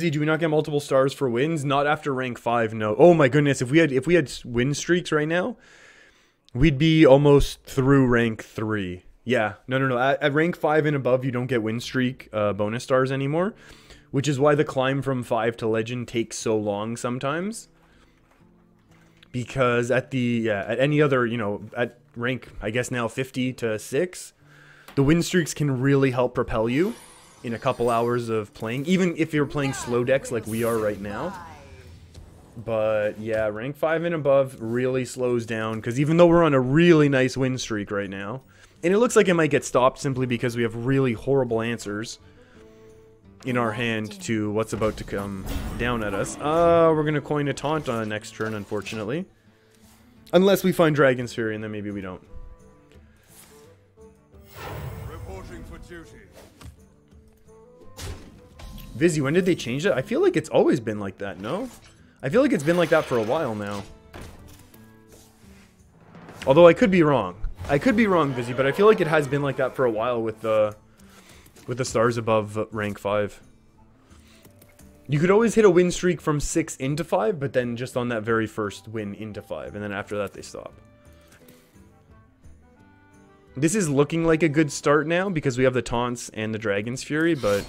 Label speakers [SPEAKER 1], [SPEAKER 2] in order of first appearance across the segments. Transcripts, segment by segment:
[SPEAKER 1] Do we not get multiple stars for wins? Not after rank 5, no. Oh my goodness, if we had win streaks right now, we'd be almost through rank 3. Yeah, no. At rank 5 and above, you don't get win streak bonus stars anymore, which is why the climb from 5 to legend takes so long sometimes. Because at any other, at rank, I guess now 50 to 6, the win streaks can really help propel you in a couple hours of playing, even if you're playing slow decks like we are right now. But yeah, rank 5 and above really slows down, because even though we're on a really nice win streak right now, and it looks like it might get stopped simply because we have really horrible answers in our hand to what's about to come down at us. We're going to coin a taunt on the next turn, unfortunately. Unless we find Dragon's Fury, and then maybe we don't.
[SPEAKER 2] Reporting for duty.
[SPEAKER 1] Vizzy, when did they change it? I feel like it's always been like that, no? I feel like it's been like that for a while now. Although I could be wrong. I could be wrong, Vizzy, but I feel like it has been like that for a while with the stars above rank 5. You could always hit a win streak from 6 into 5, but then just on that very first win into 5, and then after that they stop. This is looking like a good start now because we have the taunts and the Dragon's Fury, but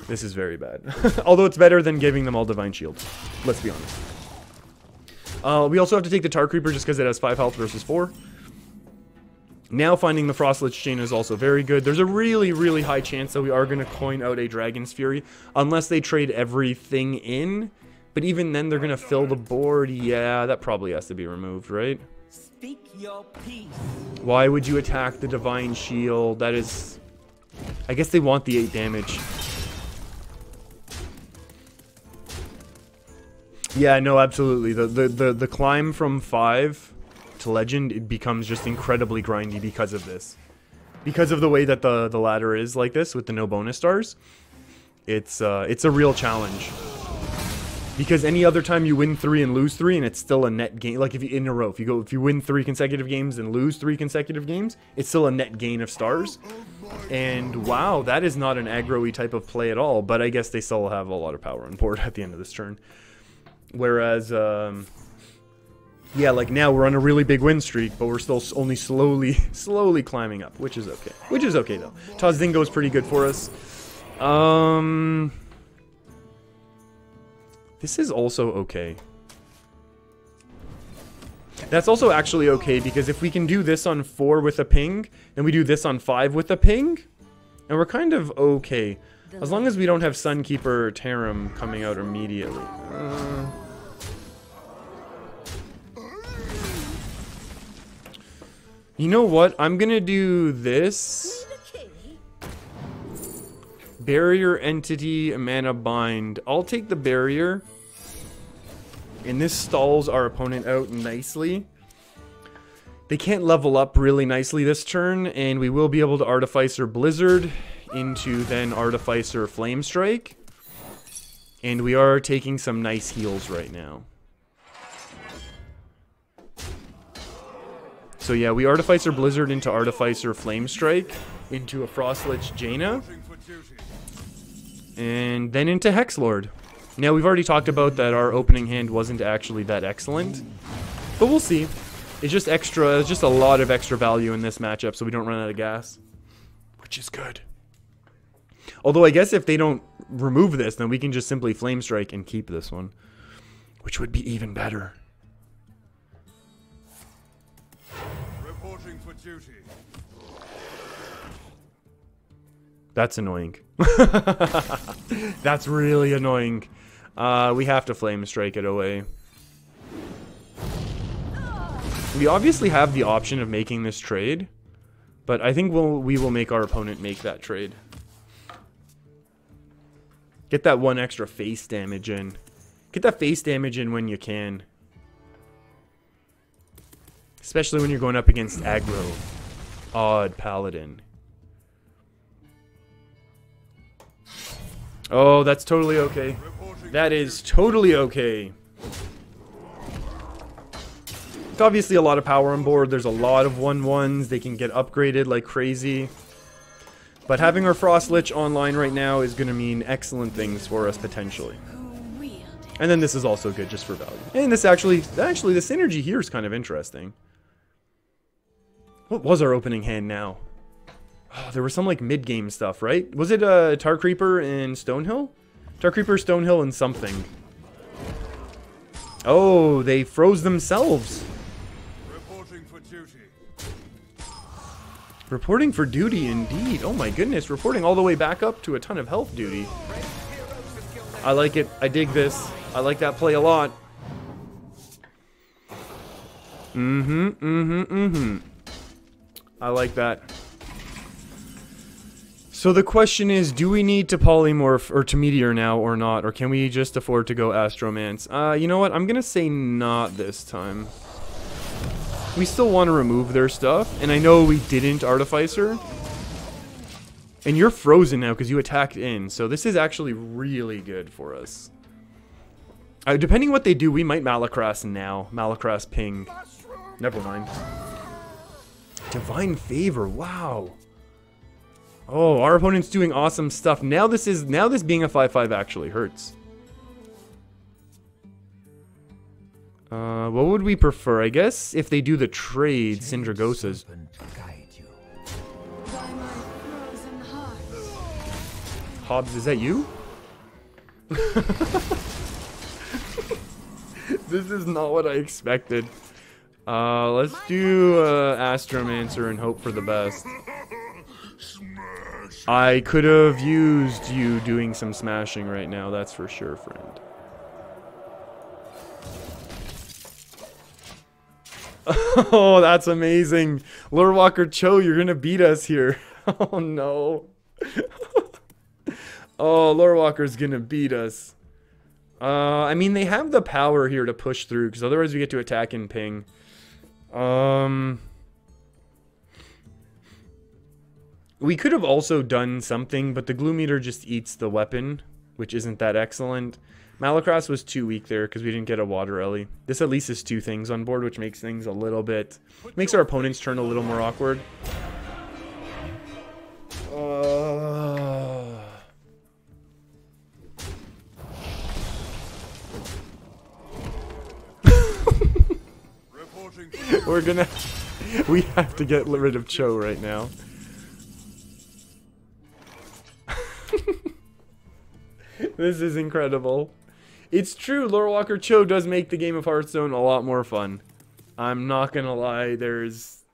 [SPEAKER 1] this is very bad. Although it's better than giving them all Divine Shields. Let's be honest. We also have to take the Tar Creeper just because it has 5 health versus 4. Now finding the Frostlich Chain is also very good. There's a really, really high chance that we are going to coin out a Dragon's Fury. Unless they trade everything in. But even then they're going to fill the board. Yeah, that probably has to be removed, right?
[SPEAKER 3] Speak your peace.
[SPEAKER 1] Why would you attack the Divine Shield? That is... I guess they want the 8 damage. Yeah, no, absolutely. The climb from 5 to legend, it becomes just incredibly grindy because of this. Because of the way that the ladder is like this with the no bonus stars. It's a real challenge. Because any other time you win 3 and lose 3 and it's still a net gain, like if you in a row, if you win 3 consecutive games and lose 3 consecutive games, it's still a net gain of stars. And wow, that is not an aggro-y type of play at all, but I guess they still have a lot of power on board at the end of this turn. Whereas, yeah, like now we're on a really big win streak, but we're still only slowly climbing up, which is okay. Which is okay, though. Tozdingo is pretty good for us. This is also okay. That's also actually okay, because if we can do this on 4 with a ping, then we do this on 5 with a ping, and we're kind of okay. As long as we don't have Sunkeeper Tarim coming out immediately. You know what? I'm gonna do this. Barrier, Entity, Mana Bind. I'll take the Barrier. And this stalls our opponent out nicely. They can't level up really nicely this turn, and we will be able to Artificer Blizzard into then Artificer Flame Strike. And we are taking some nice heals right now. So yeah, we Artificer Blizzard into Artificer Flame Strike, into a Frostlich Jaina, and then into Hexlord. Now, we've already talked about that our opening hand wasn't actually that excellent, but we'll see. It's just extra, it's just a lot of extra value in this matchup, so we don't run out of gas, which is good. Although I guess if they don't remove this, then we can just simply Flame Strike and keep this one, which would be even better.
[SPEAKER 2] Reporting for duty.
[SPEAKER 1] That's annoying. That's really annoying. We have to Flame Strike it away. We obviously have the option of making this trade, but I think we will make our opponent make that trade. Get that 1 extra face damage in. Get that face damage in when you can. Especially when you're going up against aggro. Odd Paladin. Oh, that's totally okay. That is totally okay. It's obviously a lot of power on board. There's a lot of 1/1s. They can get upgraded like crazy. But having our Frost Lich online right now is going to mean excellent things for us potentially. And then this is also good just for value. And this actually the synergy here is kind of interesting. What was our opening hand now? Oh, there was some like mid-game stuff, right? Was it Tar Creeper and Stonehill? Tar Creeper, Stonehill, and something. Oh, they froze themselves.
[SPEAKER 2] Reporting for duty.
[SPEAKER 1] Reporting for duty, indeed. Oh my goodness, reporting all the way back up to a ton of health duty. I like it. I dig this. I like that play a lot. I like that. So the question is, do we need to polymorph or to meteor now or not? Or can we just afford to go astromance? You know what? I'm going to say not this time. We still want to remove their stuff. And I know we didn't Artificer. And you're frozen now because you attacked in. So this is actually really good for us. Depending what they do, we might Malacrass now. Malacrass ping. Never mind. Divine Favor. Wow. Oh, our opponent's doing awesome stuff. Now this being a 5/5 actually hurts. What would we prefer? I guess if they do the trade, Syndragosa's. Hobbs, is that you? This is not what I expected. Let's do Astromancer and hope for the best. I could have used you doing some smashing right now, that's for sure, friend. Oh, that's amazing. Lurewalker Cho, you're gonna beat us here. Oh no. Oh, Lurewalker's gonna beat us. I mean, they have the power here to push through, because otherwise we get to attack and ping. We could have also done something, but the Glue Meter just eats the weapon, which isn't that excellent. Malacrass was too weak there because we didn't get a Water Ellie. This at least is two things on board, which makes things a little bit... makes our opponent's turn a little more awkward. We're gonna... we have to get rid of Cho right now. This is incredible. It's true, Lorewalker Cho does make the game of Hearthstone a lot more fun. I'm not gonna lie, there's...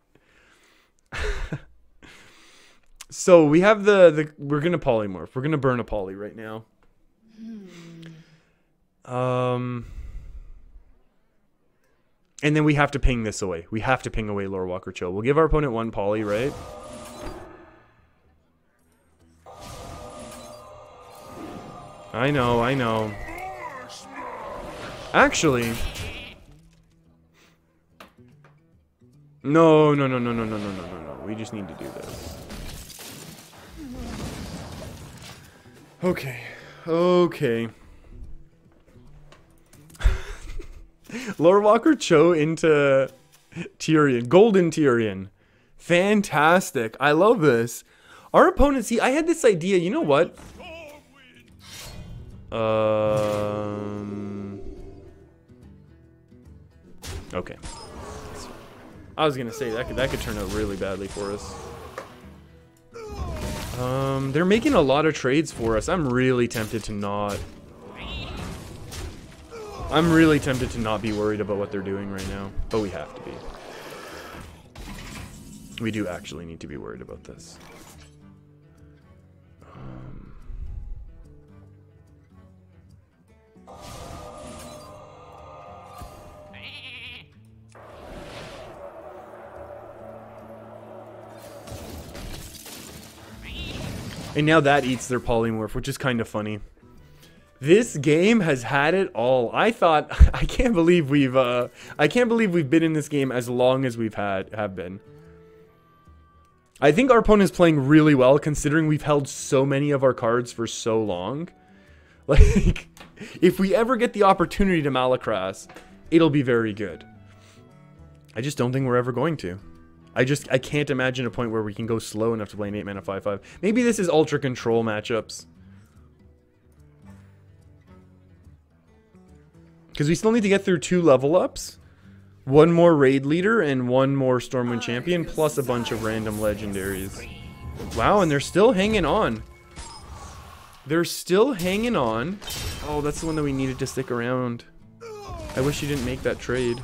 [SPEAKER 1] So, we have we're gonna polymorph. We're gonna burn a poly right now. And then we have to ping this away. We have to ping away Lorewalker Cho. We'll give our opponent one poly, right? I know, I know. Actually... No. We just need to do this. Okay. Lorewalker Cho into Tyrion. Golden Tyrion. Fantastic. I love this. Our opponent, see, I had this idea, you know what? Okay. I was gonna say that could turn out really badly for us. They're making a lot of trades for us. I'm really tempted to not be worried about what they're doing right now, but we have to be. We do actually need to be worried about this. And now that eats their polymorph, which is kind of funny. This game has had it all. I can't believe we've been in this game as long as have been. I think our opponent is playing really well considering we've held so many of our cards for so long. Like, if we ever get the opportunity to Malacrass, it'll be very good. I just don't think we're ever going to. I can't imagine a point where we can go slow enough to play an 8-mana 5/5. Maybe this is Ultra Control matchups. Because we still need to get through 2 level ups. 1 more Raid Leader and 1 more Stormwind Champion, plus a bunch of random legendaries. Wow, and they're still hanging on. They're still hanging on. Oh, that's the one that we needed to stick around. I wish you didn't make that trade.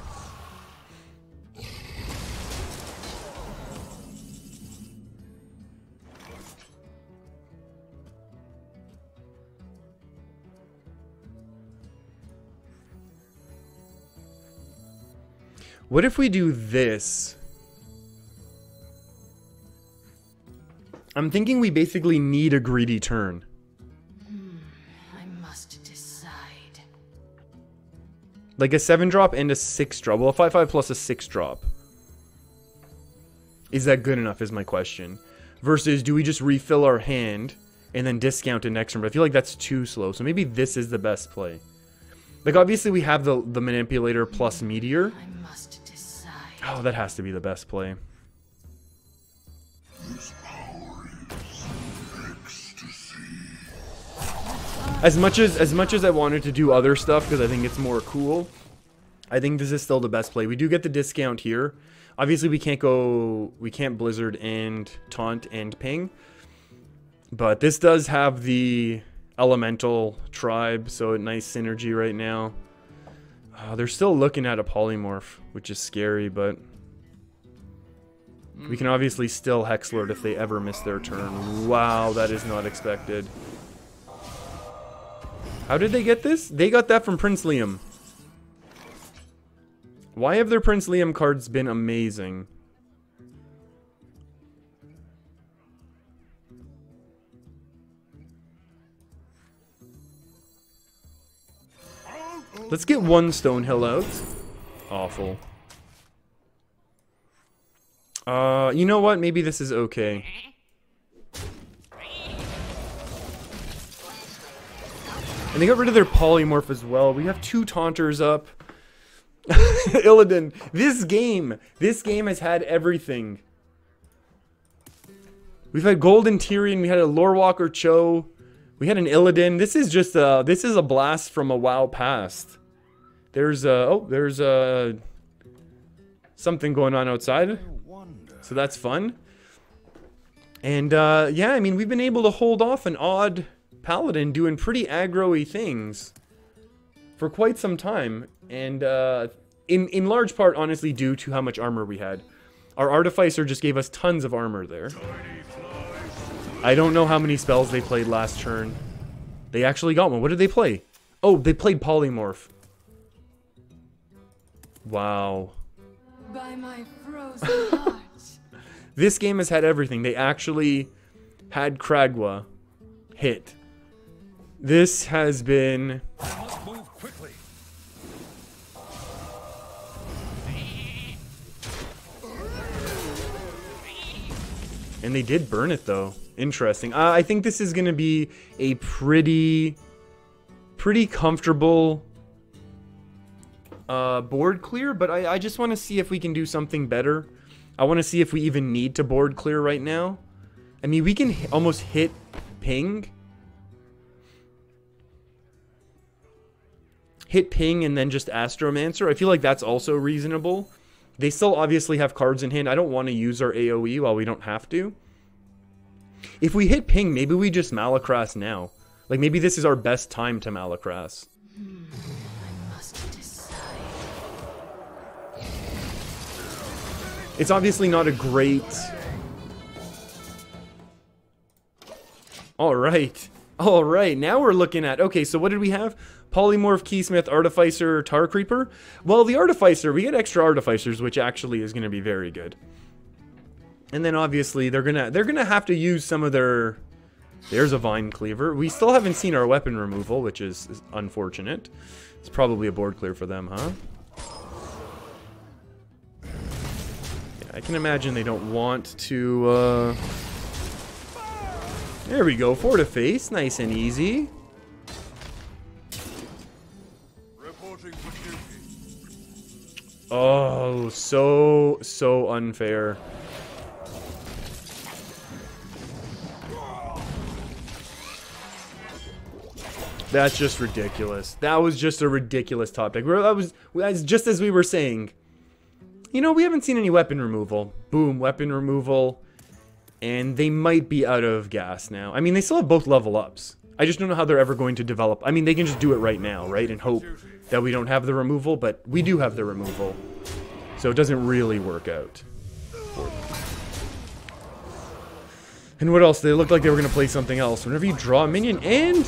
[SPEAKER 1] What if we do this? I'm thinking we basically need a greedy turn.
[SPEAKER 4] I must decide.
[SPEAKER 1] Like a 7-drop and a 6-drop. Well, a 5/5 plus a 6-drop. Is that good enough is my question. Versus, do we just refill our hand and then discount it next turn? But I feel like that's too slow. So maybe this is the best play. Like, obviously we have the Manipulator plus Meteor.
[SPEAKER 4] I must decide.
[SPEAKER 1] Oh, that has to be the best play. As much as I wanted to do other stuff because I think it's more cool, I think this is still the best play. We do get the discount here. Obviously we can't Blizzard and Taunt and Ping. But this does have the Elemental Tribe, so a nice synergy right now. They're still looking at a Polymorph, which is scary, but we can obviously still Hexlord if they ever miss their turn. Wow, that is not expected. How did they get this? They got that from Prince Liam. Why have their Prince Liam cards been amazing? Let's get 1 Stonehill out. Awful. You know what? Maybe this is okay. And they got rid of their Polymorph as well. We have 2 Taunters up. Illidan. This game has had everything. We've had Golden Tyrion. We had a Lorewalker Cho. We had an Illidan. This is just this is a blast from a WoW past. There's something going on outside. So that's fun. And yeah, I mean, we've been able to hold off an odd Paladin doing pretty aggro-y things for quite some time, and in large part, honestly, due to how much armor we had. Our Artificer just gave us tons of armor there. I don't know how many spells they played last turn. They actually got one. What did they play? Oh, they played Polymorph. Wow.
[SPEAKER 4] By my frozen heart.
[SPEAKER 1] This game has had everything. They actually had krag'wa hit. This has been...
[SPEAKER 2] Must move quickly.
[SPEAKER 1] And they did burn it, though. Interesting. I think this is going to be a pretty comfortable board clear, but I just want to see if we can do something better. I want to see if we even need to board clear right now. I mean, we can almost hit Ping. Hit Ping and then just Astromancer. I feel like that's also reasonable. They still obviously have cards in hand. I don't want to use our AoE while we don't have to. If we hit Ping, maybe we just Malacrass now. Like, maybe this is our best time to Malacrass.
[SPEAKER 4] I must decide.
[SPEAKER 1] It's obviously not a great... Alright. Alright, now we're looking at... Okay, so what did we have? Polymorph, Keysmith, Artificer, Tar Creeper. Well, the Artificer, we get extra Artificers, which actually is going to be very good. And then obviously they're gonna have to use some of their... There's a Vine Cleaver. We still haven't seen our weapon removal, which is unfortunate. It's probably a board clear for them, huh? Yeah, I can imagine they don't want to... There we go, Fortiface, nice and easy.
[SPEAKER 2] Reporting for duty.
[SPEAKER 1] Oh, so unfair. That's just ridiculous. That was just a ridiculous top deck. That's just as we were saying. You know, we haven't seen any weapon removal. Boom, weapon removal. And they might be out of gas now. I mean, they still have both level ups. I just don't know how they're ever going to develop. I mean, they can just do it right now, right? And hope that we don't have the removal, but we do have the removal. So it doesn't really work out for them. And what else? They looked like they were going to play something else. Whenever you draw a minion and...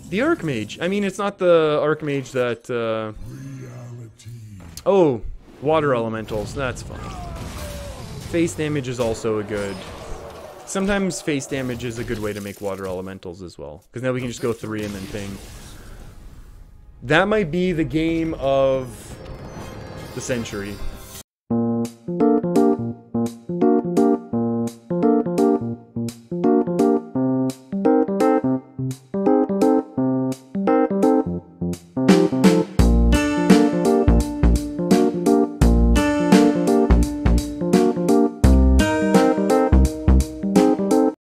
[SPEAKER 1] the Archmage. I mean, it's not the Archmage that... Oh, water elementals. That's fine. Face damage is also a good... Sometimes face damage is a good way to make water elementals as well. Because now we can just go 3 and then ping. That might be the game of the century.